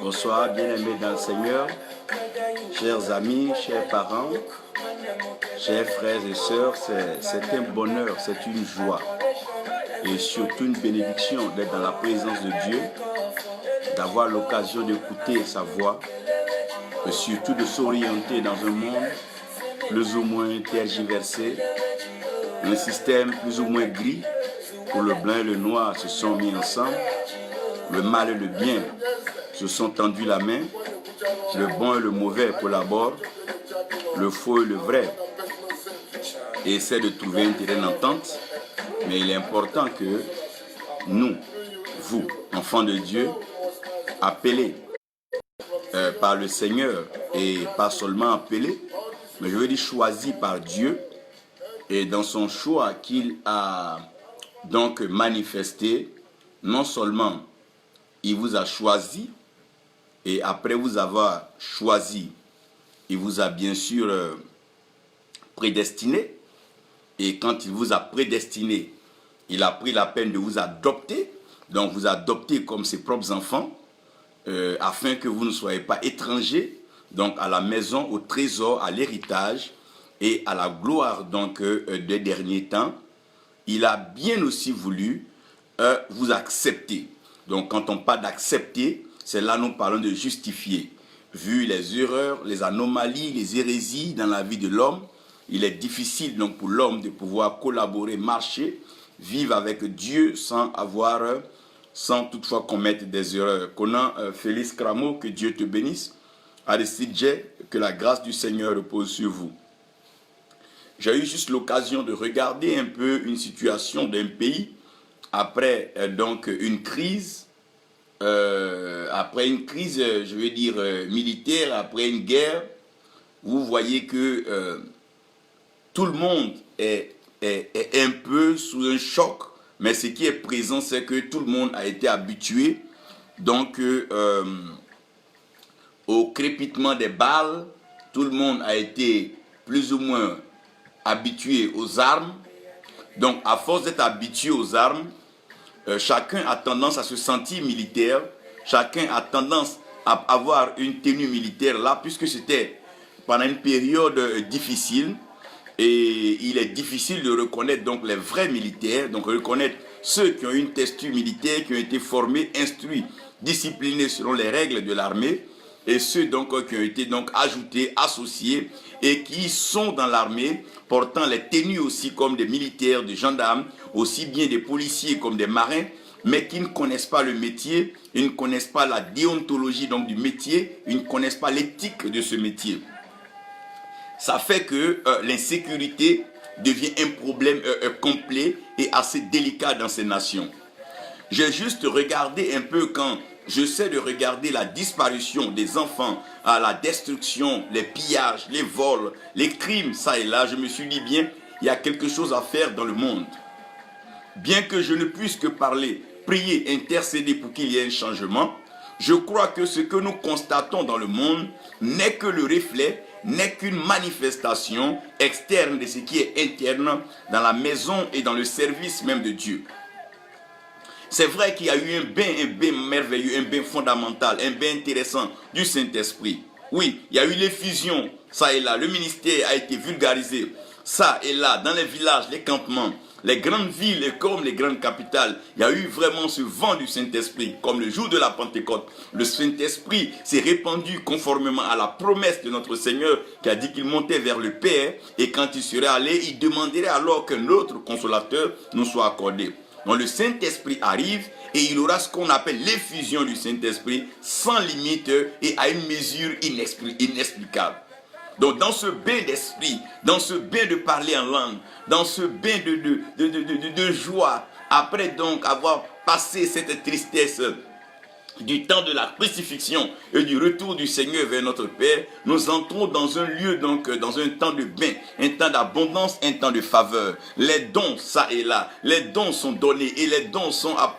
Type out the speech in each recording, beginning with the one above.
Bonsoir, bien-aimés dans le Seigneur, chers amis, chers parents, chers frères et sœurs, c'est un bonheur, c'est une joie et surtout une bénédiction d'être dans la présence de Dieu, d'avoir l'occasion d'écouter sa voix et surtout de s'orienter dans un monde plus ou moins tergiversé, un système plus ou moins gris où le blanc et le noir se sont mis ensemble, le mal et le bien se sont tendus la main, le bon et le mauvais collaborent, le faux et le vrai essaient de trouver un terrain d'entente, mais il est important que nous, vous, enfants de Dieu, appelés par le Seigneur et pas seulement appelés, mais je veux dire choisis par Dieu et dans son choix qu'il a donc manifesté, non seulement il vous a choisi, et après vous avoir choisi, il vous a bien sûr prédestiné. Et quand il vous a prédestiné, il a pris la peine de vous adopter. Donc vous adopter comme ses propres enfants, afin que vous ne soyez pas étrangers, donc à la maison, au trésor, à l'héritage et à la gloire donc des derniers temps. Il a bien aussi voulu vous accepter. Donc quand on parle d'accepter, c'est là nous parlons de justifier. Vu les erreurs, les anomalies, les hérésies dans la vie de l'homme, il est difficile donc pour l'homme de pouvoir collaborer, marcher, vivre avec Dieu sans toutefois commettre des erreurs. Conan Félix Cramo, que Dieu te bénisse. Aristide J, que la grâce du Seigneur repose sur vous. J'ai eu juste l'occasion de regarder un peu une situation d'un pays après donc une crise. Après une crise, je veux dire militaire, après une guerre, vous voyez que tout le monde est un peu sous un choc, mais ce qui est présent, c'est que tout le monde a été habitué donc au crépitement des balles, tout le monde a été plus ou moins habitué aux armes. Donc à force d'être habitué aux armes, chacun a tendance à se sentir militaire, chacun a tendance à avoir une tenue militaire là, puisque c'était pendant une période difficile, et il est difficile de reconnaître donc les vrais militaires, donc reconnaître ceux qui ont une texture militaire, qui ont été formés, instruits, disciplinés selon les règles de l'armée, et ceux donc qui ont été donc ajoutés, associés, et qui sont dans l'armée, portant les tenues aussi comme des militaires, des gendarmes, aussi bien des policiers comme des marins, mais qui ne connaissent pas le métier, ils ne connaissent pas la déontologie donc du métier, ils ne connaissent pas l'éthique de ce métier. Ça fait que l'insécurité devient un problème complet et assez délicat dans ces nations. J'ai juste regardé un peu quand j'essaie de regarder la disparition des enfants, à la destruction, les pillages, les vols, les crimes, ça et là, je me suis dit bien, il y a quelque chose à faire dans le monde. Bien que je ne puisse que parler, prier, intercéder pour qu'il y ait un changement, je crois que ce que nous constatons dans le monde n'est que le reflet, n'est qu'une manifestation externe de ce qui est interne dans la maison et dans le service même de Dieu. C'est vrai qu'il y a eu un bain merveilleux, un bain fondamental, un bain intéressant du Saint-Esprit. Oui, il y a eu l'effusion, ça et là, le ministère a été vulgarisé, ça et là, dans les villages, les campements, les grandes villes et comme les grandes capitales, il y a eu vraiment ce vent du Saint-Esprit, comme le jour de la Pentecôte. Le Saint-Esprit s'est répandu conformément à la promesse de notre Seigneur qui a dit qu'il montait vers le Père et quand il serait allé, il demanderait alors qu'un autre consolateur nous soit accordé. Donc le Saint-Esprit arrive et il aura ce qu'on appelle l'effusion du Saint-Esprit sans limite et à une mesure inexplicable. Donc dans ce bain d'esprit, dans ce bain de parler en langue, dans ce bain de joie, après donc avoir passé cette tristesse du temps de la crucifixion et du retour du Seigneur vers notre Père, nous entrons dans un lieu, donc dans un temps de bain, un temps d'abondance, un temps de faveur. Les dons, ça et là, les dons sont donnés et les dons sont à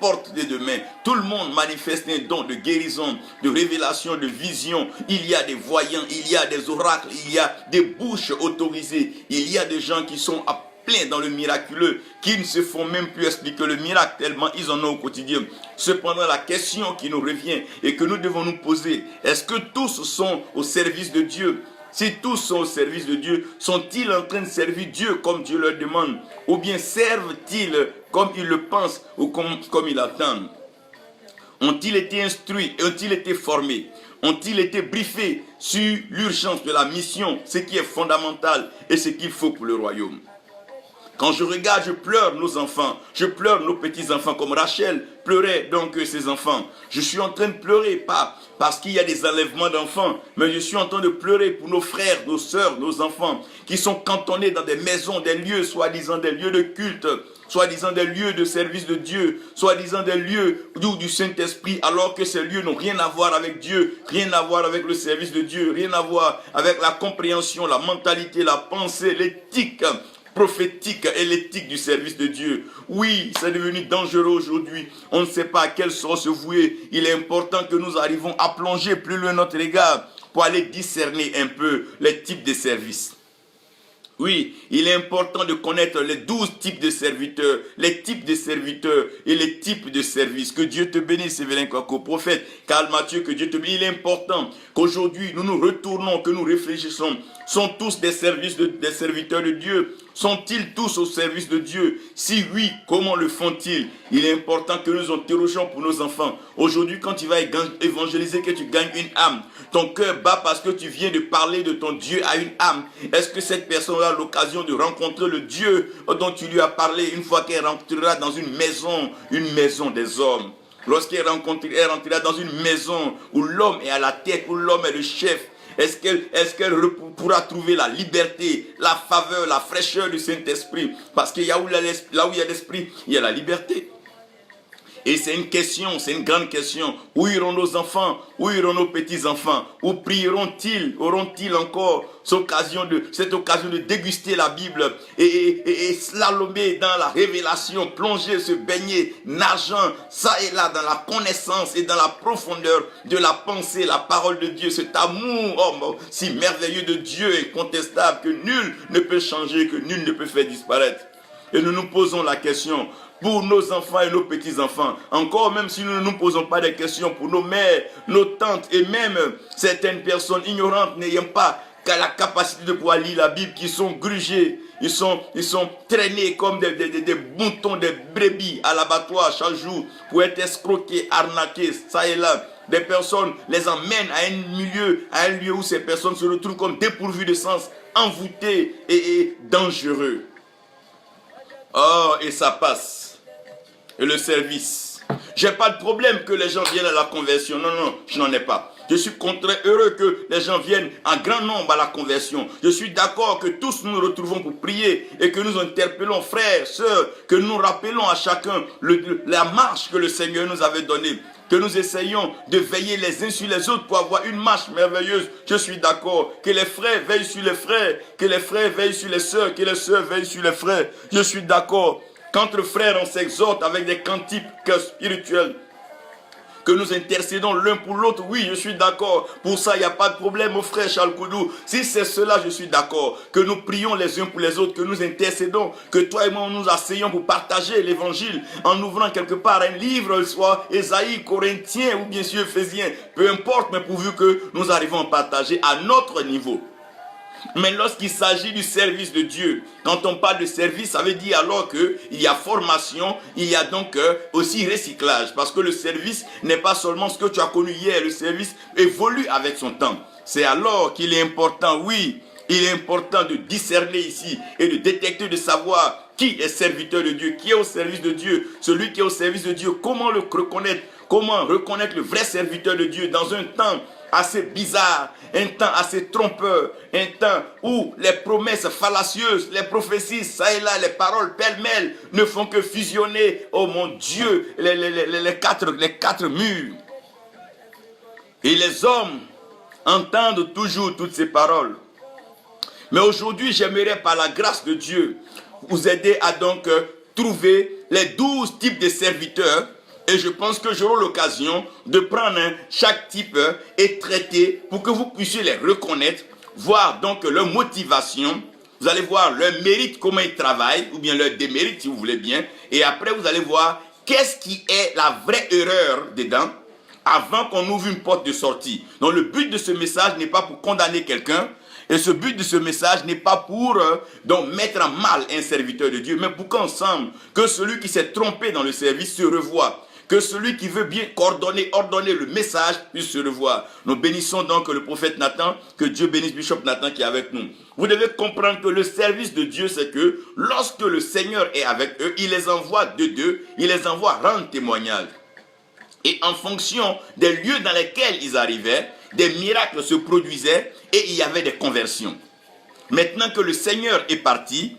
portée de main. Tout le monde manifeste un don de guérison, de révélation, de vision. Il y a des voyants, il y a des oracles, il y a des bouches autorisées, il y a des gens qui sont pleins dans le miraculeux, qu'ils ne se font même plus expliquer le miracle, tellement ils en ont au quotidien. Cependant, la question qui nous revient et que nous devons nous poser, est-ce que tous sont au service de Dieu? Si tous sont au service de Dieu, sont-ils en train de servir Dieu comme Dieu leur demande? Ou bien servent-ils comme ils le pensent ou comme ils l'attendent? Ont-ils été instruits? Ont-ils été formés? Ont-ils été briefés sur l'urgence de la mission, ce qui est fondamental et ce qu'il faut pour le royaume? Quand je regarde, je pleure nos enfants, je pleure nos petits-enfants, comme Rachel pleurait donc ses enfants. Je suis en train de pleurer, pas parce qu'il y a des enlèvements d'enfants, mais je suis en train de pleurer pour nos frères, nos sœurs, nos enfants, qui sont cantonnés dans des maisons, des lieux, soi-disant des lieux de culte, soi-disant des lieux de service de Dieu, soi-disant des lieux du Saint-Esprit, alors que ces lieux n'ont rien à voir avec Dieu, rien à voir avec le service de Dieu, rien à voir avec la compréhension, la mentalité, la pensée, l'éthique prophétique et l'éthique du service de Dieu. Oui, c'est devenu dangereux aujourd'hui. On ne sait pas à quel sort se vouer. Il est important que nous arrivons à plonger plus loin notre regard pour aller discerner un peu les types de services. Oui, il est important de connaître les 12 types de serviteurs, les types de serviteurs et les types de services. Que Dieu te bénisse, Evelyn Kwako, prophète Karl Mathieu, que Dieu te bénisse. Il est important qu'aujourd'hui nous nous retournons, que nous réfléchissons. Sont tous des serviteurs de Dieu? Sont-ils tous au service de Dieu? Si oui, comment le font-ils? Il est important que nous interrogions pour nos enfants. Aujourd'hui, quand tu vas évangéliser, que tu gagnes une âme, ton cœur bat parce que tu viens de parler de ton Dieu à une âme. Est-ce que cette personne a l'occasion de rencontrer le Dieu dont tu lui as parlé une fois qu'elle rentrera dans une maison des hommes? Lorsqu'elle rentrera dans une maison où l'homme est à la tête, où l'homme est le chef, est-ce qu'elle pourra trouver la liberté, la faveur, la fraîcheur du Saint-Esprit? Parce que là où il y a l'Esprit, il y a la liberté. Et c'est une question, c'est une grande question. Où iront nos enfants? Où iront nos petits-enfants? Où prieront-ils? Auront-ils encore cette occasion de déguster la Bible et slalomer dans la révélation, plonger, se baigner, nageant, ça et là, dans la connaissance et dans la profondeur de la pensée, la parole de Dieu, cet amour si merveilleux de Dieu, incontestable, que nul ne peut changer, que nul ne peut faire disparaître. Et nous nous posons la question pour nos enfants et nos petits-enfants. Encore même si nous ne nous posons pas des questions pour nos mères, nos tantes et même certaines personnes ignorantes n'ayant pas la capacité de pouvoir lire la Bible, qui sont grugés, ils sont traînés comme des moutons, des brebis à l'abattoir chaque jour pour être escroqués, arnaqués, ça et là. Des personnes les emmènent à un lieu où ces personnes se retrouvent comme dépourvues de sens, envoûtées et dangereux. Oh, et ça passe. Et le service. J'ai pas de problème que les gens viennent à la conversion. Non, je n'en ai pas. Je suis heureux que les gens viennent en grand nombre à la conversion. Je suis d'accord que tous nous nous retrouvons pour prier et que nous interpellons frères, sœurs, que nous rappelons à chacun la marche que le Seigneur nous avait donnée. Que nous essayons de veiller les uns sur les autres pour avoir une marche merveilleuse. Je suis d'accord. Que les frères veillent sur les frères. Que les frères veillent sur les sœurs. Que les sœurs veillent sur les frères. Je suis d'accord. Qu'entre frères, on s'exhorte avec des cantiques spirituels. Que nous intercédons l'un pour l'autre. Oui, je suis d'accord. Pour ça, il n'y a pas de problème, mon frère Charles Koudou. Si c'est cela, je suis d'accord. Que nous prions les uns pour les autres. Que nous intercédons. Que toi et moi, nous asseyons pour partager l'évangile. En ouvrant quelque part un livre, soit Ésaïe, Corinthiens ou bien sûr Éphésiens. Peu importe, mais pourvu que nous arrivons à partager à notre niveau. Mais lorsqu'il s'agit du service de Dieu, quand on parle de service, ça veut dire alors qu'il y a formation, il y a donc aussi recyclage. Parce que le service n'est pas seulement ce que tu as connu hier, le service évolue avec son temps. C'est alors qu'il est important, oui, il est important de discerner ici et de détecter, de savoir qui est serviteur de Dieu, qui est au service de Dieu, celui qui est au service de Dieu, comment le reconnaître, comment reconnaître le vrai serviteur de Dieu dans un temps assez bizarre, un temps assez trompeur, un temps où les promesses fallacieuses, les prophéties, ça et là, les paroles pêle-mêle ne font que fusionner, oh mon Dieu, les quatre murs. Et les hommes entendent toujours toutes ces paroles. Mais aujourd'hui, j'aimerais par la grâce de Dieu vous aider à donc trouver les 12 types de serviteurs. Et je pense que j'aurai l'occasion de prendre chaque type et traiter pour que vous puissiez les reconnaître, voir donc leur motivation, vous allez voir leur mérite, comment ils travaillent, ou bien leur démérite si vous voulez bien. Et après, vous allez voir qu'est-ce qui est la vraie erreur dedans, avant qu'on ouvre une porte de sortie. Donc le but de ce message n'est pas pour condamner quelqu'un, et ce but de ce message n'est pas pour donc mettre en mal un serviteur de Dieu, mais pour qu'ensemble, que celui qui s'est trompé dans le service se revoie, que celui qui veut bien ordonner le message puisse se revoir. Nous bénissons donc le prophète Nathan, que Dieu bénisse Bishop Nathan qui est avec nous. Vous devez comprendre que le service de Dieu, c'est que lorsque le Seigneur est avec eux, il les envoie de deux, il les envoie rendre témoignage. Et en fonction des lieux dans lesquels ils arrivaient, des miracles se produisaient et il y avait des conversions. Maintenant que le Seigneur est parti,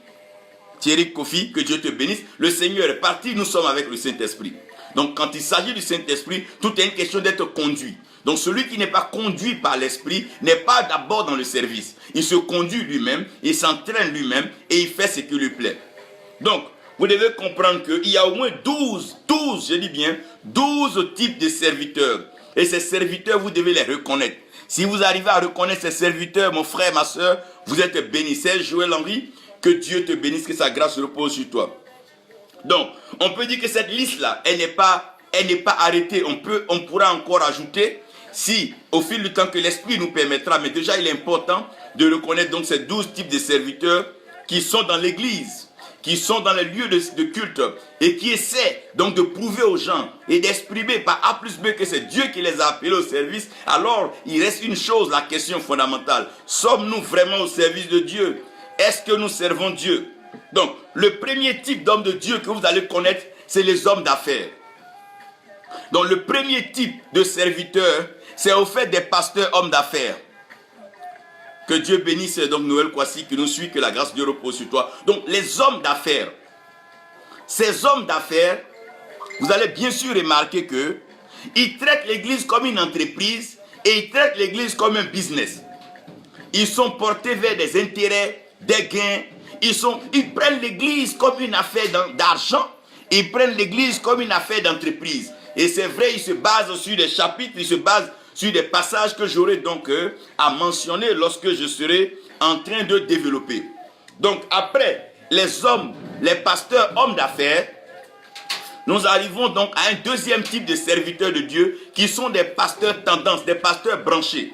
Thierry Kofi, que Dieu te bénisse, le Seigneur est parti, nous sommes avec le Saint-Esprit. Donc quand il s'agit du Saint-Esprit, tout est une question d'être conduit. Donc celui qui n'est pas conduit par l'Esprit n'est pas d'abord dans le service. Il se conduit lui-même, il s'entraîne lui-même et il fait ce qui lui plaît. Donc, vous devez comprendre qu'il y a au moins 12 types de serviteurs. Et ces serviteurs, vous devez les reconnaître. Si vous arrivez à reconnaître ces serviteurs, mon frère, ma soeur, vous êtes bénis. C'est Joël Henry, que Dieu te bénisse, que sa grâce repose sur toi. Donc, on peut dire que cette liste-là, elle n'est pas arrêtée. On pourra encore ajouter, si au fil du temps que l'Esprit nous permettra, mais déjà il est important de reconnaître donc ces 12 types de serviteurs qui sont dans l'Église, qui sont dans les lieux de culte et qui essaient donc de prouver aux gens et d'exprimer par A plus B que c'est Dieu qui les a appelés au service. Alors, il reste une chose, la question fondamentale. Sommes-nous vraiment au service de Dieu? Est-ce que nous servons Dieu? Donc, le premier type d'homme de Dieu que vous allez connaître, c'est les hommes d'affaires. Donc, le premier type de serviteur, c'est au fait des pasteurs hommes d'affaires. Que Dieu bénisse donc Noël Kwasi qui nous suit, que la grâce de Dieu repose sur toi. Donc les hommes d'affaires, ces hommes d'affaires, vous allez bien sûr remarquer que ils traitent l'église comme une entreprise et ils traitent l'église comme un business. Ils sont portés vers des intérêts, des gains. Ils prennent l'église comme une affaire d'argent. Ils prennent l'église comme une affaire d'entreprise. Et c'est vrai, ils se basent sur des chapitres, ils se basent sur des passages que j'aurai donc à mentionner lorsque je serai en train de développer. Donc après les pasteurs hommes d'affaires, nous arrivons donc à un deuxième type de serviteurs de Dieu qui sont des pasteurs tendance, des pasteurs branchés,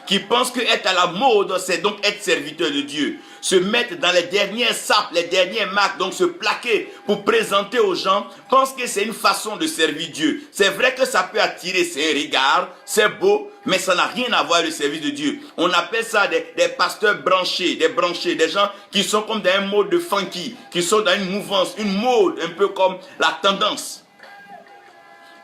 qui pensent que être à la mode, c'est donc être serviteur de Dieu. Se mettre dans les dernières sapes, les dernières marques, donc se plaquer pour présenter aux gens, pensent que c'est une façon de servir Dieu. C'est vrai que ça peut attirer ses regards, c'est beau, mais ça n'a rien à voir avec le service de Dieu. On appelle ça des pasteurs branchés, des gens qui sont comme dans un mode de funky, qui sont dans une mouvance, une mode, un peu comme la tendance.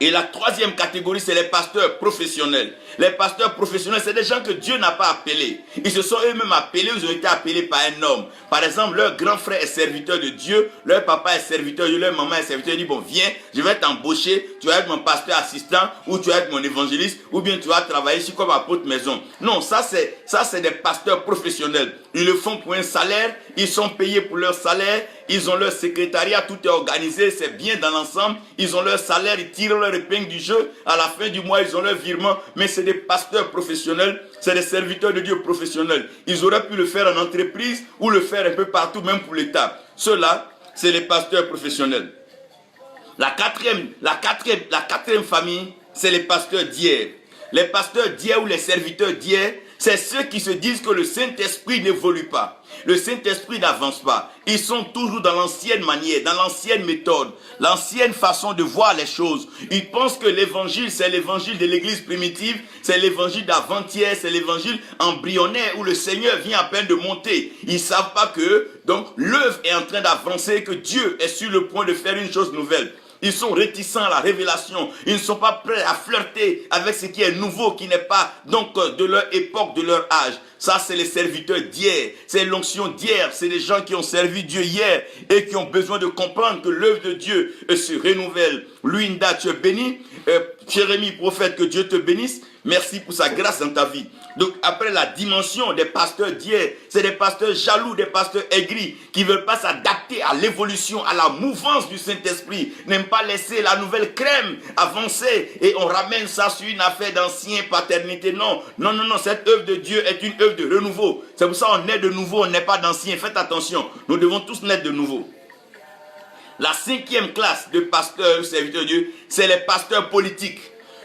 Et la troisième catégorie, c'est les pasteurs professionnels. Les pasteurs professionnels, c'est des gens que Dieu n'a pas appelés. Ils se sont eux-mêmes appelés, ils ont été appelés par un homme. Par exemple, leur grand frère est serviteur de Dieu, leur papa est serviteur de Dieu, leur maman est serviteur de Dieu. Bon, viens, je vais t'embaucher, tu vas être mon pasteur assistant, ou tu vas être mon évangéliste, ou bien tu vas travailler ici comme apôtre maison. Non, ça c'est des pasteurs professionnels. Ils le font pour un salaire, ils sont payés pour leur salaire, ils ont leur secrétariat, tout est organisé, c'est bien dans l'ensemble. Ils ont leur salaire, ils tirent leur épingle du jeu. À la fin du mois, ils ont leur virement. Mais c'est des pasteurs professionnels, c'est des serviteurs de Dieu professionnels. Ils auraient pu le faire en entreprise ou le faire un peu partout, même pour l'État. Ceux-là, c'est les pasteurs professionnels. La quatrième famille, c'est les pasteurs d'hier. Les pasteurs d'hier ou les serviteurs d'hier, c'est ceux qui se disent que le Saint-Esprit n'évolue pas. Le Saint-Esprit n'avance pas. Ils sont toujours dans l'ancienne manière, dans l'ancienne méthode, l'ancienne façon de voir les choses. Ils pensent que l'évangile, c'est l'évangile de l'église primitive, c'est l'évangile d'avant-hier, c'est l'évangile embryonnaire où le Seigneur vient à peine de monter. Ils ne savent pas que donc l'œuvre est en train d'avancer, que Dieu est sur le point de faire une chose nouvelle. Ils sont réticents à la révélation. Ils ne sont pas prêts à flirter avec ce qui est nouveau, qui n'est pas donc de leur époque, de leur âge. Ça, c'est les serviteurs d'hier. C'est l'onction d'hier. C'est les gens qui ont servi Dieu hier et qui ont besoin de comprendre que l'œuvre de Dieu se renouvelle. Luinda, tu es béni. Jérémie, prophète, que Dieu te bénisse. Merci pour sa grâce dans ta vie. Donc après la dimension des pasteurs d'hier, c'est des pasteurs jaloux, des pasteurs aigris, qui ne veulent pas s'adapter à l'évolution, à la mouvance du Saint-Esprit, n'aiment pas laisser la nouvelle crème avancer et on ramène ça sur une affaire d'ancienne paternité. Non, cette œuvre de Dieu est une œuvre œuvre de renouveau. C'est pour ça qu'on naît de nouveau, on n'est pas d'ancien. Faites attention, nous devons tous naître de nouveau. La 5e classe de pasteurs, serviteurs de Dieu, c'est les pasteurs politiques.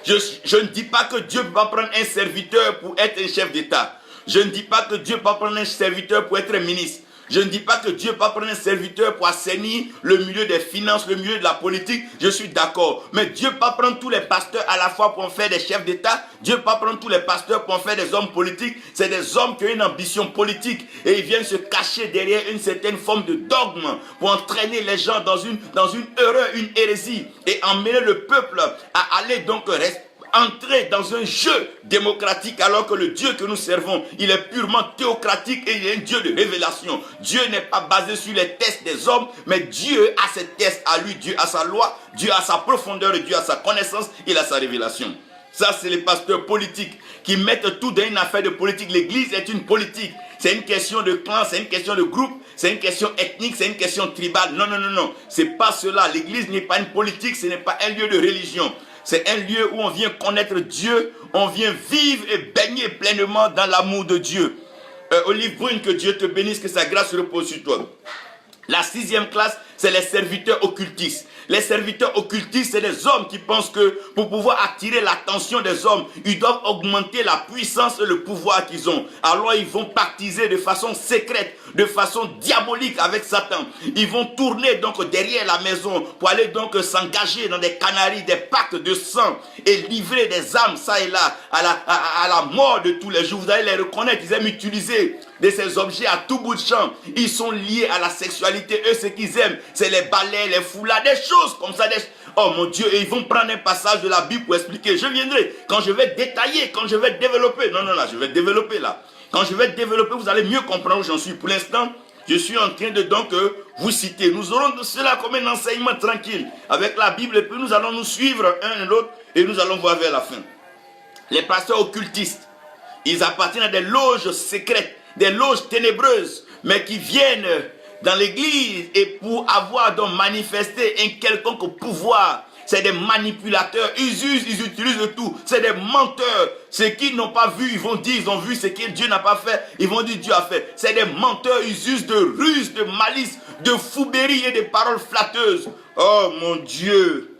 Je ne dis pas que Dieu va prendre un serviteur pour être un chef d'État. Je ne dis pas que Dieu va prendre un serviteur pour être un ministre. Je ne dis pas que Dieu va prendre un serviteur pour assainir le milieu des finances, le milieu de la politique. Je suis d'accord. Mais Dieu va prendre tous les pasteurs à la fois pour en faire des chefs d'État. Dieu va prendre tous les pasteurs pour en faire des hommes politiques. C'est des hommes qui ont une ambition politique. Et ils viennent se cacher derrière une certaine forme de dogme pour entraîner les gens dans une erreur, une hérésie. Et emmener le peuple à aller donc entrer dans un jeu démocratique alors que le Dieu que nous servons, il est purement théocratique et il est un Dieu de révélation. Dieu n'est pas basé sur les tests des hommes, mais Dieu a ses tests à lui, Dieu a sa loi, Dieu a sa profondeur, Dieu a sa connaissance, il a sa révélation. Ça, c'est les pasteurs politiques qui mettent tout dans une affaire de politique. L'église est une politique. C'est une question de clan, c'est une question de groupe, c'est une question ethnique, c'est une question tribale. Non, non, non, non. C'est pas cela. L'église n'est pas une politique, ce n'est pas un lieu de religion. C'est un lieu où on vient connaître Dieu, on vient vivre et baigner pleinement dans l'amour de Dieu. Olive Brune, que Dieu te bénisse, que sa grâce repose sur toi. La 6e classe, c'est les serviteurs occultistes. Les serviteurs occultistes, c'est des hommes qui pensent que pour pouvoir attirer l'attention des hommes, ils doivent augmenter la puissance et le pouvoir qu'ils ont. Alors ils vont pactiser de façon secrète, de façon diabolique avec Satan. Ils vont tourner donc derrière la maison pour aller donc s'engager dans des canaries, des pactes de sang et livrer des âmes ça et là à la mort de tous les jours. Vous allez les reconnaître, ils aiment utiliser de ces objets à tout bout de champ. Ils sont liés à la sexualité. Eux, ce qu'ils aiment, c'est les balais, les foulards, des choses comme ça. Oh mon Dieu, et ils vont prendre un passage de la Bible pour expliquer. Je viendrai quand je vais détailler, quand je vais développer. Non, non, là, je vais développer là. Quand je vais développer, vous allez mieux comprendre où j'en suis. Pour l'instant, je suis en train de donc vous citer. Nous aurons de cela comme un enseignement tranquille avec la Bible et puis nous allons nous suivre un et l'autre et nous allons voir vers la fin. Les pasteurs occultistes, ils appartiennent à des loges secrètes, des loges ténébreuses, mais qui viennent dans l'église et pour avoir donc manifesté un quelconque pouvoir. C'est des manipulateurs, ils utilisent tout. C'est des menteurs. Ceux qui n'ont pas vu, ils vont dire, ils ont vu ce que Dieu n'a pas fait. Ils vont dire, Dieu a fait. C'est des menteurs, ils usent de ruses, de malice, de fourberie et de paroles flatteuses. Oh mon Dieu,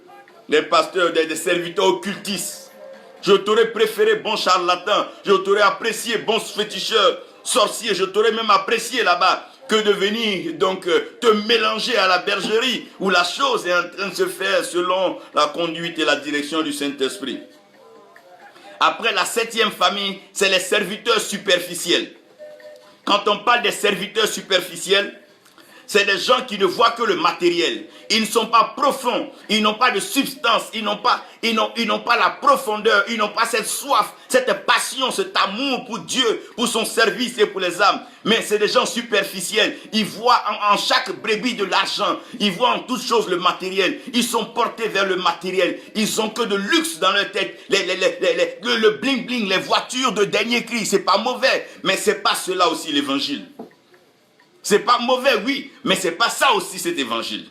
les pasteurs, des serviteurs occultistes. Je t'aurais préféré bon charlatan. Je t'aurais apprécié bon féticheur, sorcier. Je t'aurais même apprécié là-bas que de venir donc te mélanger à la bergerie où la chose est en train de se faire selon la conduite et la direction du Saint-Esprit. Après, la 7e famille, c'est les serviteurs superficiels. Quand on parle des serviteurs superficiels, c'est des gens qui ne voient que le matériel. Ils ne sont pas profonds. Ils n'ont pas de substance. Ils n'ont pas la profondeur. Ils n'ont pas cette soif, cette passion, cet amour pour Dieu, pour son service et pour les âmes. Mais c'est des gens superficiels. Ils voient en chaque brebis de l'argent. Ils voient en toute chose le matériel. Ils sont portés vers le matériel. Ils ont que de luxe dans leur tête. Le bling bling, les voitures de dernier cri. C'est pas mauvais. Mais c'est pas cela aussi l'évangile. C'est pas mauvais, oui, mais c'est pas ça aussi cet évangile.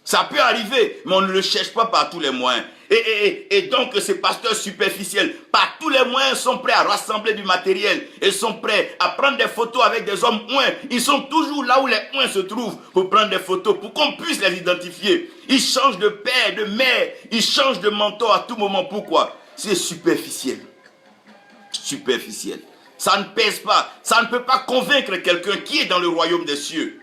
Ça peut arriver, mais on ne le cherche pas par tous les moyens. Et donc ces pasteurs superficiels, par tous les moyens, sont prêts à rassembler du matériel. Ils sont prêts à prendre des photos avec des hommes ouins. Ils sont toujours là où les ouins se trouvent pour prendre des photos, pour qu'on puisse les identifier. Ils changent de père, de mère, ils changent de mentor à tout moment. Pourquoi? C'est superficiel. Superficiel. Ça ne pèse pas. Ça ne peut pas convaincre quelqu'un qui est dans le royaume des cieux.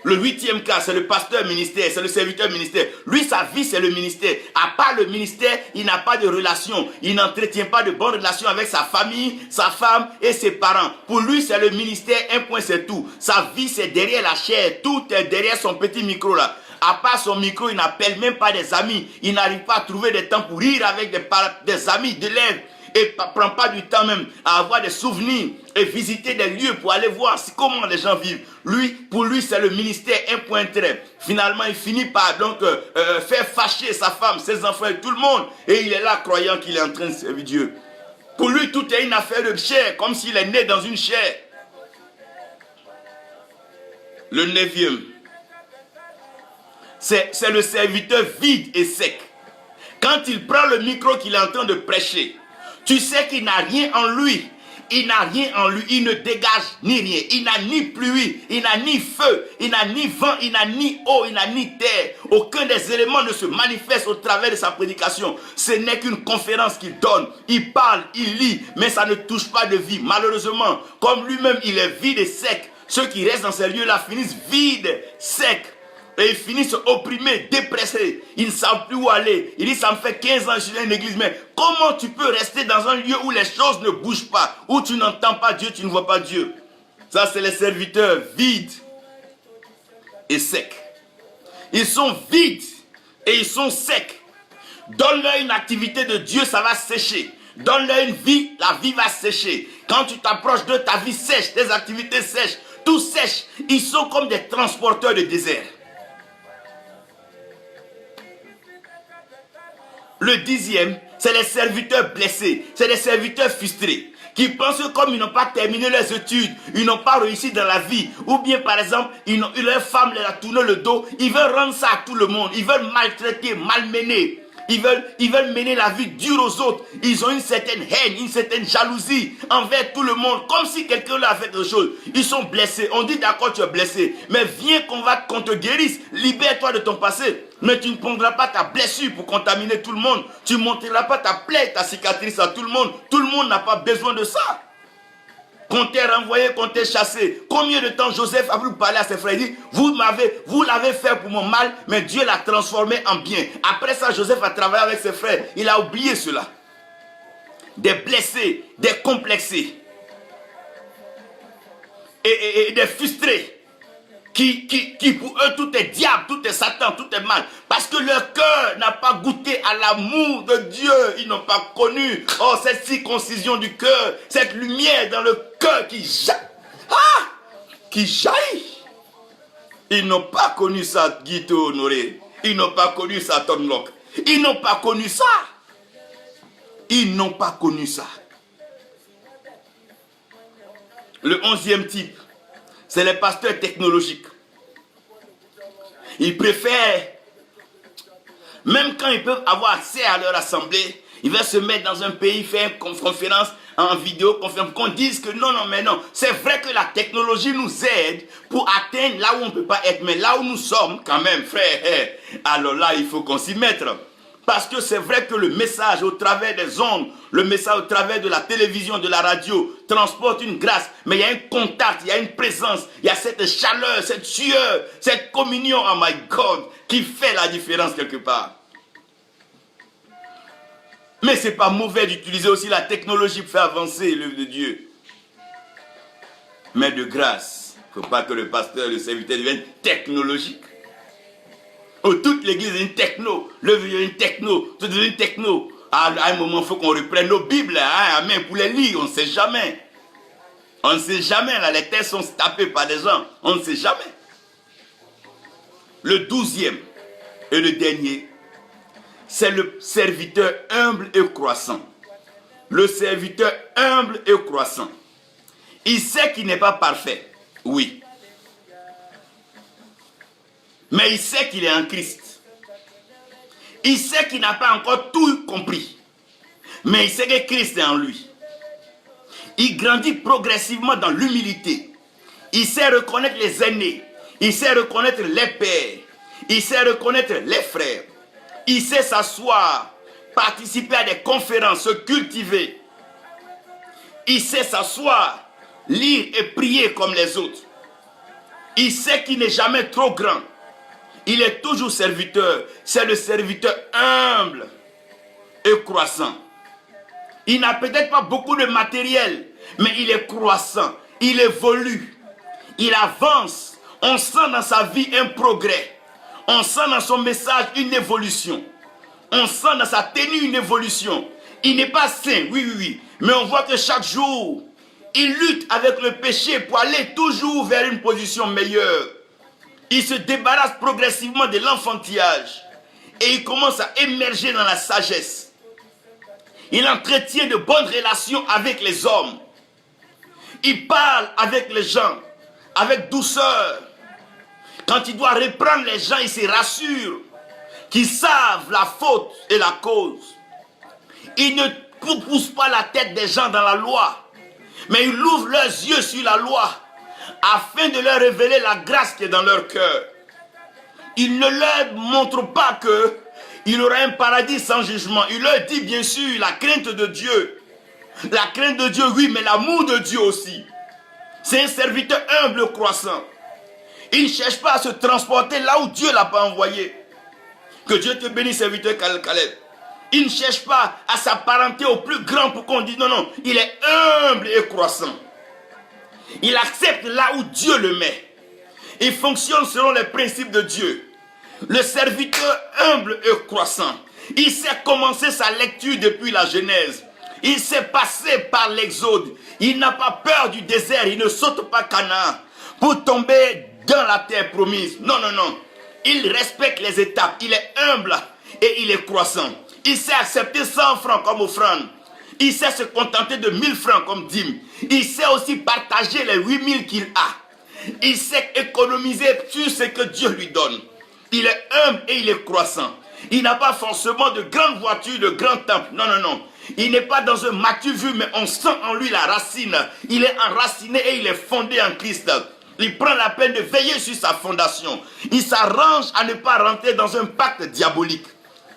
Le 8e cas, c'est le pasteur ministère, c'est le serviteur ministère. Lui, sa vie, c'est le ministère. À part le ministère, il n'a pas de relation. Il n'entretient pas de bonnes relations avec sa famille, sa femme et ses parents. Pour lui, c'est le ministère, un point, c'est tout. Sa vie, c'est derrière la chair. Tout est derrière son petit micro là. À part son micro, il n'appelle même pas des amis. Il n'arrive pas à trouver des temps pour rire avec des amis, d'élèves. Et ne prend pas du temps même à avoir des souvenirs et visiter des lieux pour aller voir comment les gens vivent. Pour lui, c'est le ministère, un point trait. Finalement, il finit par donc faire fâcher sa femme, ses enfants et tout le monde. Et il est là croyant qu'il est en train de servir Dieu. Pour lui, tout est une affaire de chair, comme s'il est né dans une chair. Le 9e, c'est le serviteur vide et sec. Quand il prend le micro qu'il est en train de prêcher, Tu sais qu'il n'a rien en lui. Il n'a rien en lui, il ne dégage ni rien. Il n'a ni pluie, il n'a ni feu, il n'a ni vent, il n'a ni eau, il n'a ni terre. Aucun des éléments ne se manifeste au travers de sa prédication. Ce n'est qu'une conférence qu'il donne. Il parle, il lit, mais ça ne touche pas de vie. Malheureusement, comme lui-même il est vide et sec, ceux qui restent dans ces lieux-là finissent vides, secs. Et ils finissent opprimés, dépressés. Ils ne savent plus où aller. Ils disent, ça me fait 15 ans que je suis dans une église. Mais comment tu peux rester dans un lieu où les choses ne bougent pas, où tu n'entends pas Dieu, tu ne vois pas Dieu? Ça, c'est les serviteurs vides et secs. Ils sont vides et ils sont secs. Donne-leur une activité de Dieu, ça va sécher. Donne-leur une vie, la vie va sécher. Quand tu t'approches de ta vie sèche, tes activités sèchent, tout sèche. Ils sont comme des transporteurs de désert. Le 10e, c'est les serviteurs blessés, c'est les serviteurs frustrés, qui pensent que comme ils n'ont pas terminé leurs études, ils n'ont pas réussi dans la vie, ou bien par exemple, leur femme leur a tourné le dos, ils veulent rendre ça à tout le monde, ils veulent maltraiter, malmener, ils veulent mener la vie dure aux autres, ils ont une certaine haine, une certaine jalousie envers tout le monde, comme si quelqu'un leur a fait quelque chose. Ils sont blessés, on dit d'accord tu es blessé, mais viens qu'on te guérisse, libère-toi de ton passé. Mais tu ne prendras pas ta blessure pour contaminer tout le monde. Tu ne montreras pas ta plaie, ta cicatrice à tout le monde. Tout le monde n'a pas besoin de ça. Qu'on t'ait renvoyé, qu'on t'ait chassé. Combien de temps Joseph a pu parler à ses frères? Il dit, vous l'avez fait pour mon mal, mais Dieu l'a transformé en bien. Après ça, Joseph a travaillé avec ses frères. Il a oublié cela. Des blessés, des complexés. Et des frustrés. Qui pour eux tout est diable, tout est Satan, tout est mal. Parce que leur cœur n'a pas goûté à l'amour de Dieu. Ils n'ont pas connu cette circoncision du cœur, cette lumière dans le cœur qui jaillit. Ils n'ont pas connu ça, Guito Honoré. Ils n'ont pas connu ça, Tom Locke. Ils n'ont pas connu ça. Ils n'ont pas connu ça. Le 11e type, c'est les pasteurs technologiques. Ils préfèrent, même quand ils peuvent avoir accès à leur assemblée, ils veulent se mettre dans un pays, faire une conférence en vidéo, qu'on dise que non, c'est vrai que la technologie nous aide pour atteindre là où on ne peut pas être, mais là où nous sommes quand même, frère, alors là, il faut qu'on s'y mette. Parce que c'est vrai que le message au travers des ondes, le message au travers de la télévision, de la radio, transporte une grâce. Mais il y a un contact, il y a une présence, il y a cette chaleur, cette sueur, cette communion, oh my God, qui fait la différence quelque part. Mais ce n'est pas mauvais d'utiliser aussi la technologie pour faire avancer l'œuvre de Dieu. Mais de grâce, il ne faut pas que le pasteur, le serviteur devienne technologique. Toute l'église est une techno, l'œuvre est une techno, tout est une techno. À un moment, il faut qu'on reprenne nos Bibles, amen, pour les lire, on ne sait jamais. On ne sait jamais, là, les textes sont tapés par des gens, on ne sait jamais. Le 12e et le dernier, c'est le serviteur humble et croissant. Le serviteur humble et croissant. Il sait qu'il n'est pas parfait, oui. Mais il sait qu'il est en Christ. Il sait qu'il n'a pas encore tout compris. Mais il sait que Christ est en lui. Il grandit progressivement dans l'humilité. Il sait reconnaître les aînés. Il sait reconnaître les pères. Il sait reconnaître les frères. Il sait s'asseoir, participer à des conférences, se cultiver. Il sait s'asseoir, lire et prier comme les autres. Il sait qu'il n'est jamais trop grand. Il est toujours serviteur. C'est le serviteur humble et croissant. Il n'a peut-être pas beaucoup de matériel, mais il est croissant. Il évolue. Il avance. On sent dans sa vie un progrès. On sent dans son message une évolution. On sent dans sa tenue une évolution. Il n'est pas saint, oui. Mais on voit que chaque jour, il lutte avec le péché pour aller toujours vers une position meilleure. Il se débarrasse progressivement de l'enfantillage et il commence à émerger dans la sagesse. Il entretient de bonnes relations avec les hommes. Il parle avec les gens avec douceur. Quand il doit reprendre les gens, il se rassure qu'ils savent la faute et la cause. Il ne pousse pas la tête des gens dans la loi, mais il ouvre leurs yeux sur la loi afin de leur révéler la grâce qui est dans leur cœur. Il ne leur montre pas qu'il y aura un paradis sans jugement. Il leur dit bien sûr la crainte de Dieu. La crainte de Dieu, oui, mais l'amour de Dieu aussi. C'est un serviteur humble croissant. Il ne cherche pas à se transporter là où Dieu ne l'a pas envoyé. Que Dieu te bénisse, serviteur Caleb. Il ne cherche pas à s'apparenter au plus grand pour qu'on dise non, non. Il est humble et croissant. Il accepte là où Dieu le met. Il fonctionne selon les principes de Dieu. Le serviteur humble et croissant. Il sait commencer sa lecture depuis la Genèse. Il s'est passé par l'Exode. Il n'a pas peur du désert. Il ne saute pas Canaan pour tomber dans la terre promise. Non, non, non. Il respecte les étapes. Il est humble et il est croissant. Il sait accepter 100 francs comme offrande. Il sait se contenter de 1000 francs comme dîme. Il sait aussi partager les 8000 qu'il a. Il sait économiser sur ce que Dieu lui donne. Il est humble et il est croissant. Il n'a pas forcément de grandes voitures, de grands temples. Non, non, non. Il n'est pas dans un matu vu, mais on sent en lui la racine. Il est enraciné et il est fondé en Christ. Il prend la peine de veiller sur sa fondation. Il s'arrange à ne pas rentrer dans un pacte diabolique.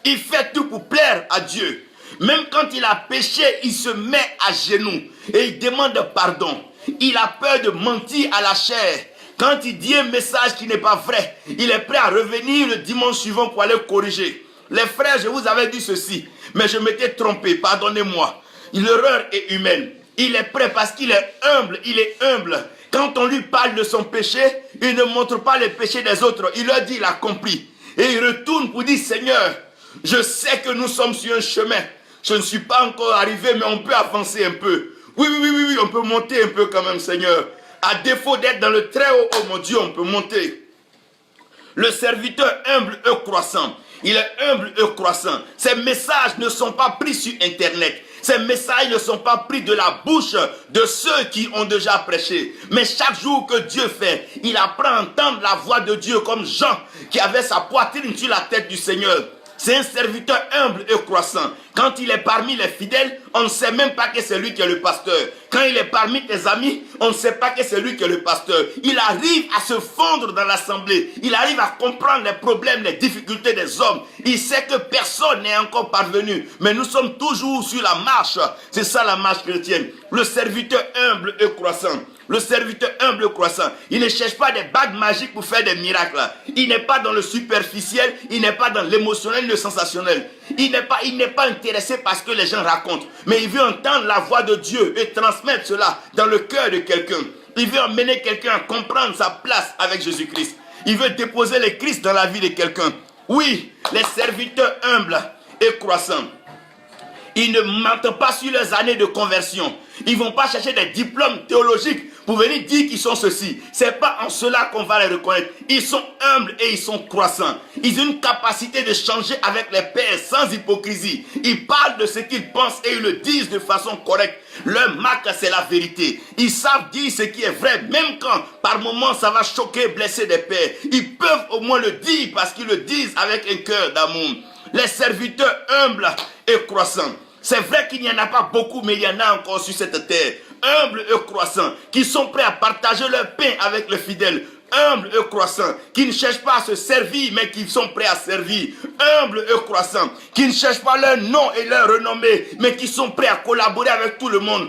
Il fait tout pour plaire à Dieu. Même quand il a péché, il se met à genoux et il demande pardon. Il a peur de mentir à la chair. Quand il dit un message qui n'est pas vrai, il est prêt à revenir le dimanche suivant pour aller corriger. Les frères, je vous avais dit ceci, mais je m'étais trompé, pardonnez-moi. L'erreur est humaine. Il est prêt parce qu'il est humble, il est humble. Quand on lui parle de son péché, il ne montre pas les péchés des autres. Il leur dit, il a compris. Et il retourne pour dire, Seigneur, je sais que nous sommes sur un chemin. Je ne suis pas encore arrivé, mais on peut avancer un peu. Oui, on peut monter un peu quand même, Seigneur. À défaut d'être dans le très haut, oh mon Dieu, on peut monter. Le serviteur humble et croissant. Il est humble et croissant. Ces messages ne sont pas pris sur Internet. Ces messages ne sont pas pris de la bouche de ceux qui ont déjà prêché. Mais chaque jour que Dieu fait, il apprend à entendre la voix de Dieu comme Jean qui avait sa poitrine sur la tête du Seigneur. C'est un serviteur humble et croissant. Quand il est parmi les fidèles, on ne sait même pas que c'est lui qui est le pasteur. Quand il est parmi tes amis, on ne sait pas que c'est lui qui est le pasteur. Il arrive à se fondre dans l'assemblée. Il arrive à comprendre les problèmes, les difficultés des hommes. Il sait que personne n'est encore parvenu. Mais nous sommes toujours sur la marche. C'est ça la marche chrétienne. Le serviteur humble et croissant. Le serviteur humble et croissant. Il ne cherche pas des bagues magiques pour faire des miracles. Il n'est pas dans le superficiel. Il n'est pas dans l'émotionnel, le sensationnel. Il n'est pas intéressé par ce que les gens racontent. Mais il veut entendre la voix de Dieu et transmettre cela dans le cœur de quelqu'un. Il veut emmener quelqu'un à comprendre sa place avec Jésus-Christ. Il veut déposer le Christ dans la vie de quelqu'un. Oui, les serviteurs humbles et croissants. Ils ne mentent pas sur leurs années de conversion. Ils ne vont pas chercher des diplômes théologiques pour venir dire qu'ils sont ceci. Ce n'est pas en cela qu'on va les reconnaître. Ils sont humbles et ils sont croissants. Ils ont une capacité de changer avec les pairs sans hypocrisie. Ils parlent de ce qu'ils pensent et ils le disent de façon correcte. Leur marque, c'est la vérité. Ils savent dire ce qui est vrai, même quand par moments ça va choquer, blesser des pères. Ils peuvent au moins le dire parce qu'ils le disent avec un cœur d'amour. Les serviteurs humbles et croissants. C'est vrai qu'il n'y en a pas beaucoup, mais il y en a encore sur cette terre. Humbles et croissants, qui sont prêts à partager leur pain avec les fidèles. Humbles et croissants, qui ne cherchent pas à se servir, mais qui sont prêts à servir. Humbles et croissants, qui ne cherchent pas leur nom et leur renommée, mais qui sont prêts à collaborer avec tout le monde.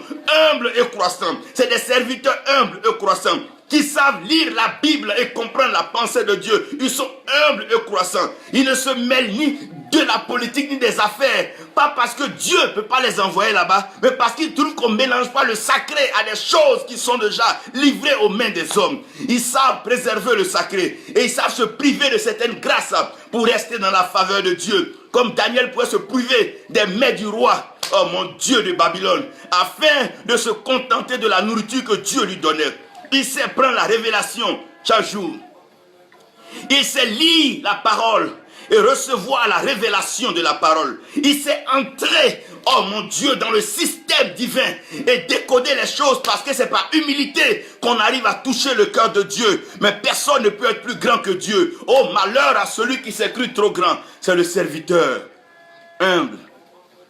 Humbles et croissants, c'est des serviteurs humbles et croissants, qui savent lire la Bible et comprendre la pensée de Dieu. Ils sont humbles et croissants. Ils ne se mêlent ni de la politique ni des affaires. Pas parce que Dieu ne peut pas les envoyer là-bas, mais parce qu'ils trouvent qu'on ne mélange pas le sacré à des choses qui sont déjà livrées aux mains des hommes. Ils savent préserver le sacré et ils savent se priver de certaines grâces pour rester dans la faveur de Dieu. Comme Daniel pouvait se priver des mets du roi, oh mon Dieu de Babylone, afin de se contenter de la nourriture que Dieu lui donnait. Il sait prendre la révélation chaque jour. Il sait lire la parole et recevoir la révélation de la parole. Il sait entrer, oh mon Dieu, dans le système divin et décoder les choses parce que c'est par humilité qu'on arrive à toucher le cœur de Dieu. Mais personne ne peut être plus grand que Dieu. Oh, malheur à celui qui s'est cru trop grand. C'est le serviteur humble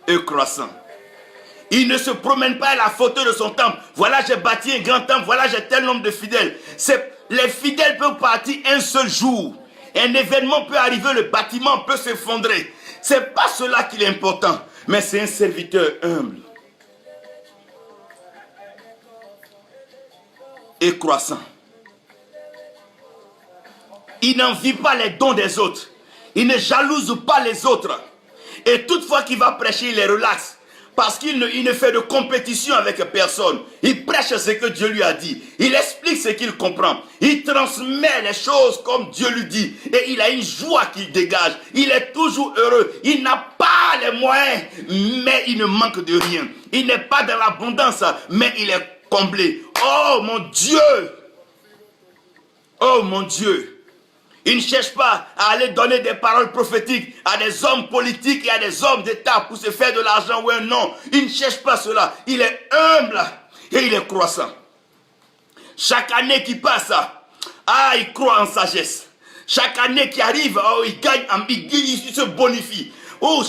et croissant. Il ne se promène pas à la photo de son temple. Voilà, j'ai bâti un grand temple. Voilà, j'ai tel nombre de fidèles. Les fidèles peuvent partir un seul jour. Un événement peut arriver, le bâtiment peut s'effondrer. Ce n'est pas cela qui est important. Mais c'est un serviteur humble. Et croissant. Il n'envie pas les dons des autres. Il ne jalouse pas les autres. Et toutefois qu'il va prêcher, il les relaxe. Parce qu'il ne fait de compétition avec personne. Il prêche ce que Dieu lui a dit. Il explique ce qu'il comprend. Il transmet les choses comme Dieu lui dit. Et il a une joie qu'il dégage. Il est toujours heureux. Il n'a pas les moyens, mais il ne manque de rien. Il n'est pas dans l'abondance, mais il est comblé. Oh mon Dieu! Oh mon Dieu! Il ne cherche pas à aller donner des paroles prophétiques à des hommes politiques et à des hommes d'État pour se faire de l'argent ou un nom. Il ne cherche pas cela. Il est humble et il est croissant. Chaque année qui passe, il croit en sagesse. Chaque année qui arrive, il gagne, il se bonifie.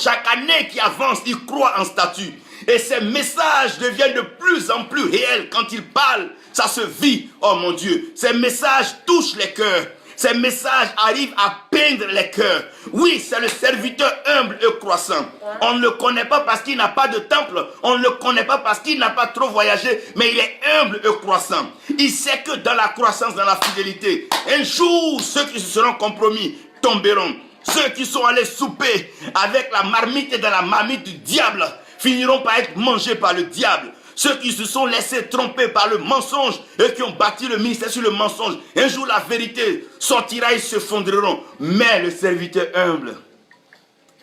Chaque année qui avance, il croit en statut. Et ses messages deviennent de plus en plus réels. Quand il parle, ça se vit. Oh mon Dieu, ces messages touchent les cœurs. Ces messages arrivent à peindre les cœurs. Oui, c'est le serviteur humble et croissant. On ne le connaît pas parce qu'il n'a pas de temple. On ne le connaît pas parce qu'il n'a pas trop voyagé. Mais il est humble et croissant. Il sait que dans la croissance, dans la fidélité, un jour, ceux qui se seront compromis tomberont. Ceux qui sont allés souper avec la marmite et dans la marmite du diable finiront par être mangés par le diable. Ceux qui se sont laissés tromper par le mensonge et qui ont bâti le ministère sur le mensonge, un jour la vérité sortira, ils se fondreront. Mais le serviteur humble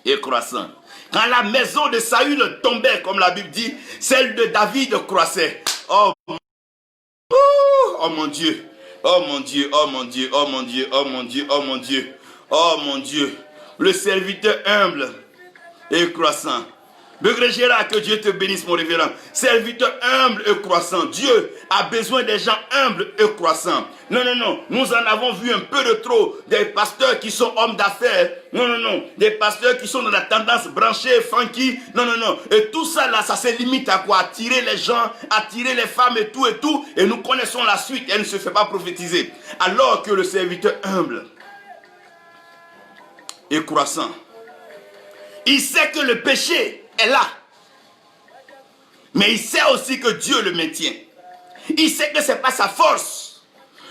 et croissant, quand la maison de Saül tombait, comme la Bible dit, celle de David croissait. Oh mon Dieu, oh mon Dieu, oh mon Dieu, oh mon Dieu, oh mon Dieu, oh mon Dieu, oh mon Dieu, le serviteur humble et croissant. Begré Gérard, que Dieu te bénisse, mon révérend. Serviteur humble et croissant. Dieu a besoin des gens humbles et croissants. Non, non, non. Nous en avons vu un peu de trop. Des pasteurs qui sont hommes d'affaires. Non, non, non. Des pasteurs qui sont dans la tendance branchée, funky. Non, non, non. Et tout ça, là, ça se limite à quoi? Attirer les gens, attirer les femmes et tout et tout. Et nous connaissons la suite. Elle ne se fait pas prophétiser. Alors que le serviteur humble et croissant, il sait que le péché est là. Mais il sait aussi que Dieu le maintient. Il sait que ce n'est pas sa force.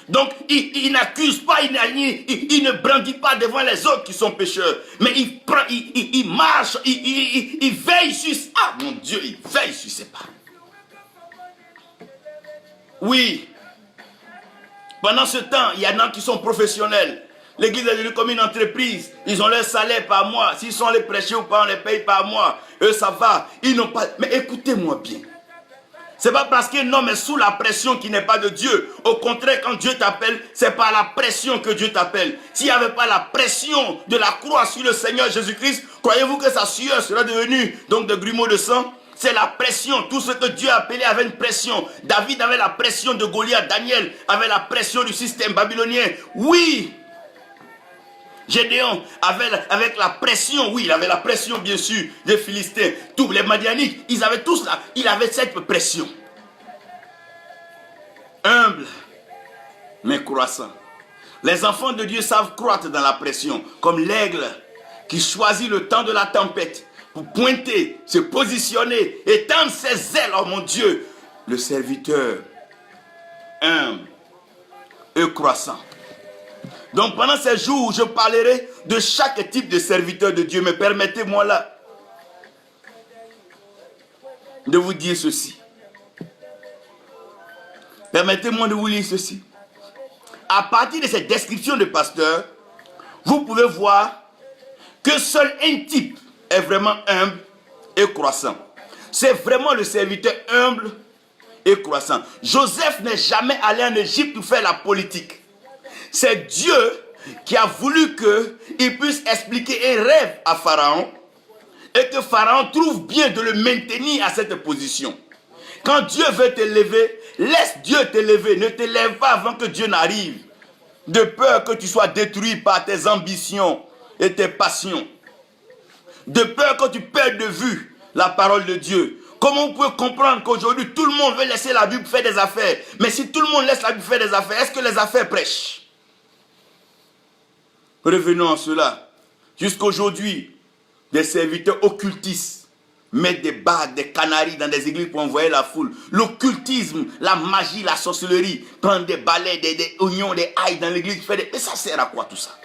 Donc, il n'accuse pas, il ne brandit pas devant les autres qui sont pécheurs. Mais il marche, il veille sur... Ah, mon Dieu, il veille sur ses pas. Oui. Pendant ce temps, il y en a qui sont professionnels. L'église est devenue comme une entreprise. Ils ont leur salaire par mois. S'ils sont les prêchés ou pas, on les paye par mois. Eux, ça va. Ils n'ont pas... Mais écoutez-moi bien. Ce n'est pas parce qu'un homme est sous la pression qu'il n'est pas de Dieu. Au contraire, quand Dieu t'appelle, c'est par la pression que Dieu t'appelle. S'il n'y avait pas la pression de la croix sur le Seigneur Jésus-Christ, croyez-vous que sa sueur sera devenue donc de grumeaux de sang? C'est la pression. Tout ce que Dieu a appelé avait une pression. David avait la pression de Goliath. Daniel avait la pression du système babylonien. Oui. Gédéon avec la pression, oui, il avait la pression bien sûr des Philistins, tous les Madianites, ils avaient tous là, il avait cette pression. Humble, mais croissant. Les enfants de Dieu savent croître dans la pression, comme l'aigle qui choisit le temps de la tempête pour pointer, se positionner, étendre ses ailes, oh mon Dieu. Le serviteur humble et croissant. Donc pendant ces jours, je parlerai de chaque type de serviteur de Dieu. Mais permettez-moi là de vous dire ceci. Permettez-moi de vous lire ceci. À partir de cette description de pasteur, vous pouvez voir que seul un type est vraiment humble et croissant. C'est vraiment le serviteur humble et croissant. Joseph n'est jamais allé en Égypte pour faire la politique. C'est Dieu qui a voulu qu'il puisse expliquer un rêve à Pharaon et que Pharaon trouve bien de le maintenir à cette position. Quand Dieu veut te lever, laisse Dieu te lever. Ne te lève pas avant que Dieu n'arrive. De peur que tu sois détruit par tes ambitions et tes passions. De peur que tu perdes de vue la parole de Dieu. Comment vous pouvez comprendre qu'aujourd'hui, tout le monde veut laisser la Bible faire des affaires? Mais si tout le monde laisse la Bible faire des affaires, est-ce que les affaires prêchent? Revenons à cela. Jusqu'aujourd'hui, des serviteurs occultistes mettent des bagues, des canaris dans des églises pour envoyer la foule. L'occultisme, la magie, la sorcellerie, prendre des balais, des oignons, des ails dans l'église. Mais ça sert à quoi tout ça?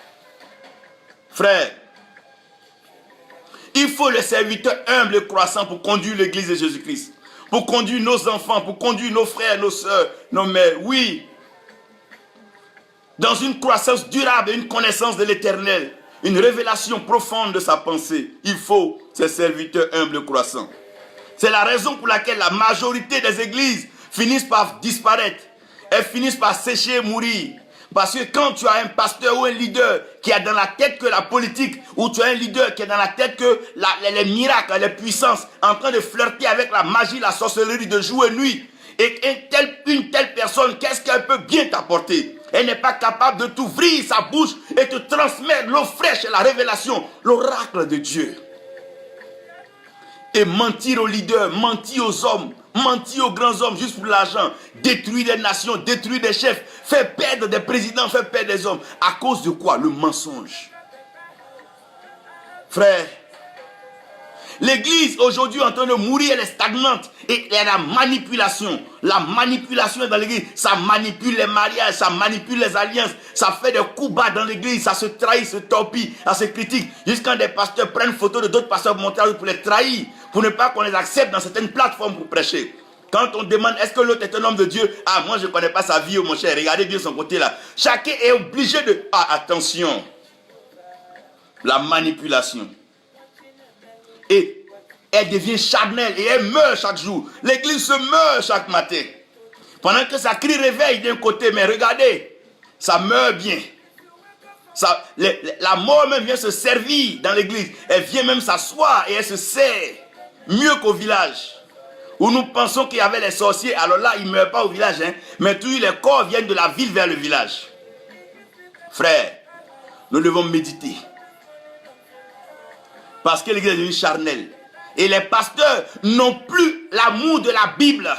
Frère, il faut le serviteur humble et croissant pour conduire l'église de Jésus-Christ. Pour conduire nos enfants, pour conduire nos frères, nos soeurs, nos mères. Oui. Dans une croissance durable et une connaissance de l'éternel. Une révélation profonde de sa pensée. Il faut ces serviteurs humbles et croissants. C'est la raison pour laquelle la majorité des églises finissent par disparaître. Elles finissent par sécher et mourir. Parce que quand tu as un pasteur ou un leader qui a dans la tête que la politique, ou tu as un leader qui a dans la tête que les miracles, les puissances, en train de flirter avec la magie, la sorcellerie de jour et nuit, et une telle personne, qu'est-ce qu'elle peut bien t'apporter? Elle n'est pas capable de t'ouvrir sa bouche et te transmettre l'eau fraîche et la révélation, l'oracle de Dieu. Et mentir aux leaders, mentir aux hommes, mentir aux grands hommes juste pour l'argent, détruire des nations, détruire des chefs, faire perdre des présidents, faire perdre des hommes. À cause de quoi? Le mensonge. Frère, l'église aujourd'hui est en train de mourir, elle est stagnante. Et il y a la manipulation. La manipulation dans l'église, ça manipule les mariages, ça manipule les alliances, ça fait des coups bas dans l'église, ça se trahit, se torpille, ça se critique. Jusqu'à des pasteurs prennent photo de d'autres pasteurs pour les trahir, pour ne pas qu'on les accepte dans certaines plateformes pour prêcher. Quand on demande est-ce que l'autre est un homme de Dieu, ah moi je ne connais pas sa vie, mon cher, regardez bien son côté là. Chacun est obligé de... Ah attention, la manipulation. Et elle devient charnelle et elle meurt chaque jour. L'église se meurt chaque matin. Pendant que ça crie réveil d'un côté, mais regardez, ça meurt bien. La mort même vient se servir dans l'église. Elle vient même s'asseoir et elle se sert mieux qu'au village. Où nous pensons qu'il y avait les sorciers, alors là, ils ne meurent pas au village. Hein, mais tous les corps viennent de la ville vers le village. Frère, nous devons méditer. Parce que l'église est devenue charnelle. Et les pasteurs n'ont plus l'amour de la Bible.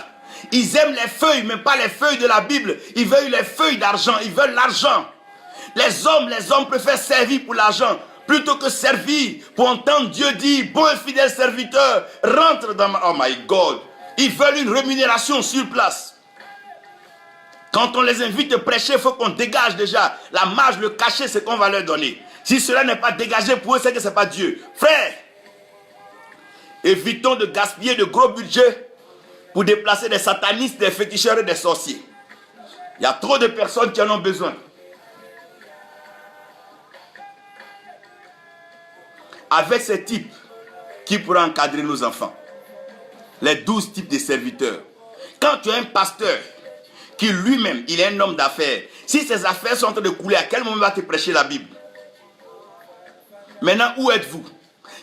Ils aiment les feuilles, mais pas les feuilles de la Bible. Ils veulent les feuilles d'argent, ils veulent l'argent. Les hommes préfèrent servir pour l'argent plutôt que servir pour entendre Dieu dire, bon et fidèle serviteur, rentre dans ma... Oh my God. Ils veulent une rémunération sur place. Quand on les invite à prêcher, il faut qu'on dégage déjà la marge, le cachet, c'est qu'on va leur donner. Si cela n'est pas dégagé pour eux, c'est que ce n'est pas Dieu. Frère, évitons de gaspiller de gros budgets pour déplacer des satanistes, des féticheurs et des sorciers. Il y a trop de personnes qui en ont besoin. Avec ces types, qui pourra encadrer nos enfants? Les 12 types de serviteurs. Quand tu as un pasteur qui lui-même, il est un homme d'affaires, si ses affaires sont en train de couler, à quel moment va te prêcher la Bible? Maintenant, où êtes-vous?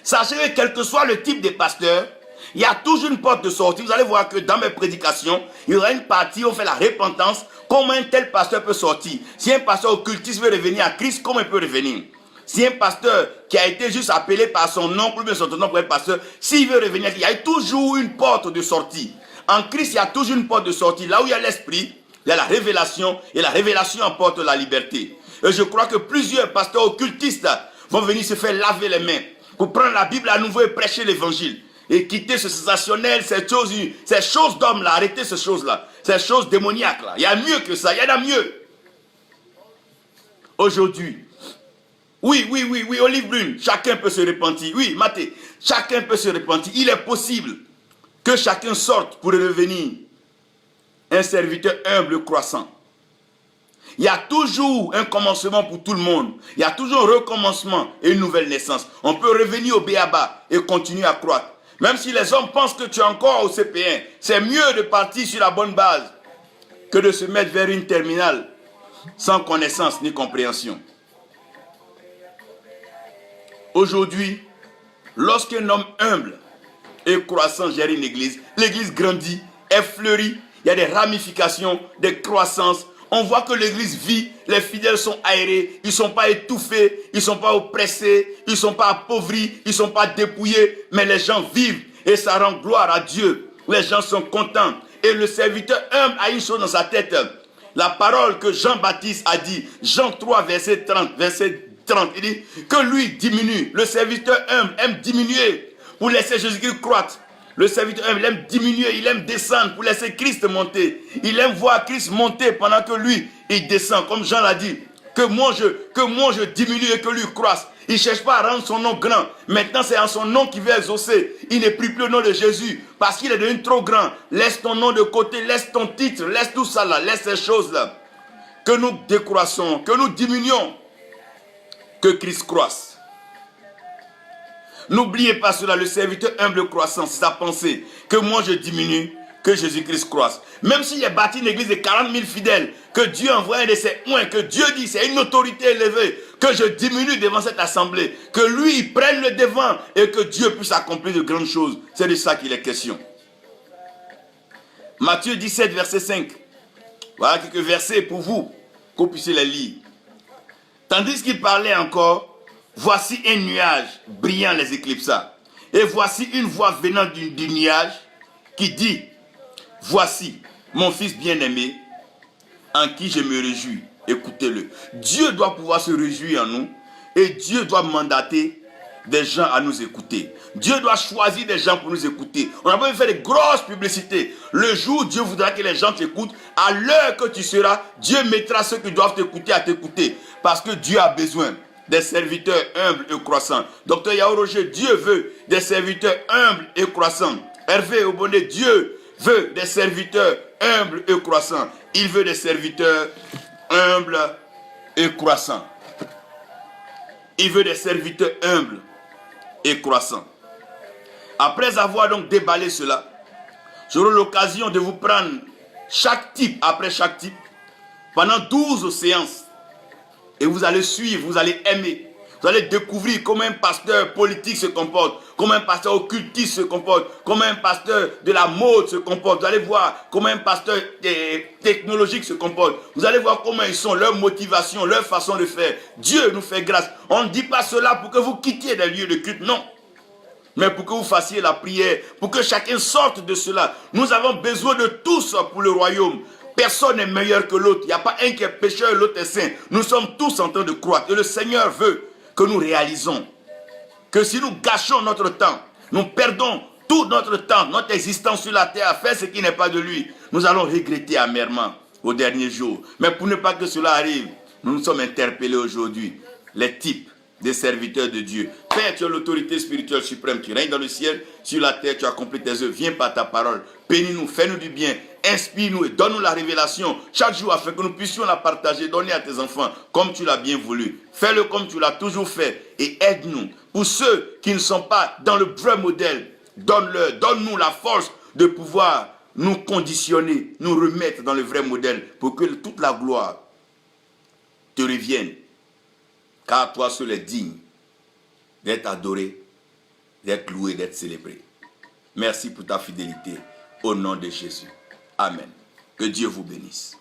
Sachez que quel que soit le type de pasteur, il y a toujours une porte de sortie. Vous allez voir que dans mes prédications, il y aura une partie où on fait la repentance. Comment un tel pasteur peut sortir? Si un pasteur occultiste veut revenir à Christ, comment il peut revenir? Si un pasteur qui a été juste appelé par son oncle ou bien son tonton pour être pasteur, s'il veut revenir, il y a toujours une porte de sortie. En Christ, il y a toujours une porte de sortie. Là où il y a l'esprit, il y a la révélation, et la révélation apporte la liberté. Et je crois que plusieurs pasteurs occultistes vont venir se faire laver les mains pour prendre la Bible à nouveau et prêcher l'évangile. Et quitter ce sensationnel, ces choses d'hommes là, arrêtez ces choses-là, ces choses démoniaques là. Il y a mieux que ça, il y en a mieux. Aujourd'hui, oui, Olive Brune, chacun peut se repentir. Oui, Mathé, chacun peut se repentir. Il est possible que chacun sorte pour revenir un serviteur humble croissant. Il y a toujours un commencement pour tout le monde. Il y a toujours un recommencement et une nouvelle naissance. On peut revenir au béaba et continuer à croître. Même si les hommes pensent que tu es encore au CP1, c'est mieux de partir sur la bonne base que de se mettre vers une terminale sans connaissance ni compréhension. Aujourd'hui, lorsqu'un homme humble et croissant gère une église, l'église grandit, elle fleurit, il y a des ramifications, des croissances. On voit que l'église vit, les fidèles sont aérés, ils ne sont pas étouffés, ils ne sont pas oppressés, ils ne sont pas appauvris, ils ne sont pas dépouillés, mais les gens vivent. et ça rend gloire à Dieu. Les gens sont contents. Et le serviteur humble a une chose dans sa tête. La parole que Jean-Baptiste a dit, Jean 3, verset 30, il dit que lui diminue. Le serviteur humble aime diminuer pour laisser Jésus-Christ croître. Le serviteur humble aime diminuer, il aime descendre pour laisser Christ monter. Il aime voir Christ monter pendant que lui, il descend. Comme Jean l'a dit, que moi je diminue et que lui croisse. Il ne cherche pas à rendre son nom grand. Maintenant, c'est en son nom qu'il veut exaucer. Il n'est plus le nom de Jésus parce qu'il est devenu trop grand. Laisse ton nom de côté, laisse ton titre, laisse tout ça là, laisse ces choses-là. Que nous décroissons, que nous diminuions, que Christ croisse. N'oubliez pas cela, le serviteur humble croissant, c'est sa pensée. Que moi je diminue, que Jésus-Christ croisse. Même s'il a bâti une église de 40 000 fidèles, que Dieu envoie un de ses oins, que Dieu dit, c'est une autorité élevée, que je diminue devant cette assemblée, que lui il prenne le devant et que Dieu puisse accomplir de grandes choses. C'est de ça qu'il est question. Matthieu 17, verset 5. Voilà quelques versets pour vous, que vous puissiez les lire. Tandis qu'il parlait encore, voici un nuage brillant les éclipsa. Et voici une voix venant du nuage qui dit, voici mon fils bien-aimé en qui je me réjouis. Écoutez-le. Dieu doit pouvoir se réjouir en nous et Dieu doit mandater des gens à nous écouter. Dieu doit choisir des gens pour nous écouter. On n'a pas besoin de faire de grosses publicités. Le jour où Dieu voudra que les gens t'écoutent, à l'heure que tu seras, Dieu mettra ceux qui doivent t'écouter à t'écouter. Parce que Dieu a besoin des serviteurs humbles et croissants. Docteur Yao Roger, Dieu veut des serviteurs humbles et croissants. Hervé Obonné, Dieu veut des serviteurs humbles et croissants. Il veut des serviteurs humbles et croissants. Il veut des serviteurs humbles et croissants. Après avoir donc déballé cela, j'aurai l'occasion de vous prendre chaque type après chaque type pendant 12 séances. Et vous allez suivre, vous allez aimer. Vous allez découvrir comment un pasteur politique se comporte, comment un pasteur occultiste se comporte, comment un pasteur de la mode se comporte. Vous allez voir comment un pasteur technologique se comporte. Vous allez voir comment ils sont, leur motivation, leur façon de faire. Dieu nous fait grâce. On ne dit pas cela pour que vous quittiez des lieux de culte, non. Mais pour que vous fassiez la prière, pour que chacun sorte de cela. Nous avons besoin de tous pour le royaume. Personne n'est meilleur que l'autre. Il n'y a pas un qui est pécheur et l'autre est saint. Nous sommes tous en train de croître. Et le Seigneur veut que nous réalisons que si nous gâchons notre temps, nous perdons tout notre temps, notre existence sur la terre à faire ce qui n'est pas de lui, nous allons regretter amèrement au dernier jour. Mais pour ne pas que cela arrive, nous nous sommes interpellés aujourd'hui. Les types des serviteurs de Dieu. Père, tu as l'autorité spirituelle suprême. Tu règnes dans le ciel, sur la terre, tu accomplis tes œuvres. Viens par ta parole. Bénis-nous, fais-nous du bien. Inspire-nous et donne-nous la révélation chaque jour afin que nous puissions la partager, donner à tes enfants comme tu l'as bien voulu. Fais-le comme tu l'as toujours fait et aide-nous. Pour ceux qui ne sont pas dans le vrai modèle, donne-nous la force de pouvoir nous conditionner, nous remettre dans le vrai modèle pour que toute la gloire te revienne. Car toi seul est digne d'être adoré, d'être loué, d'être célébré. Merci pour ta fidélité. Au nom de Jésus. Amen. Que Dieu vous bénisse.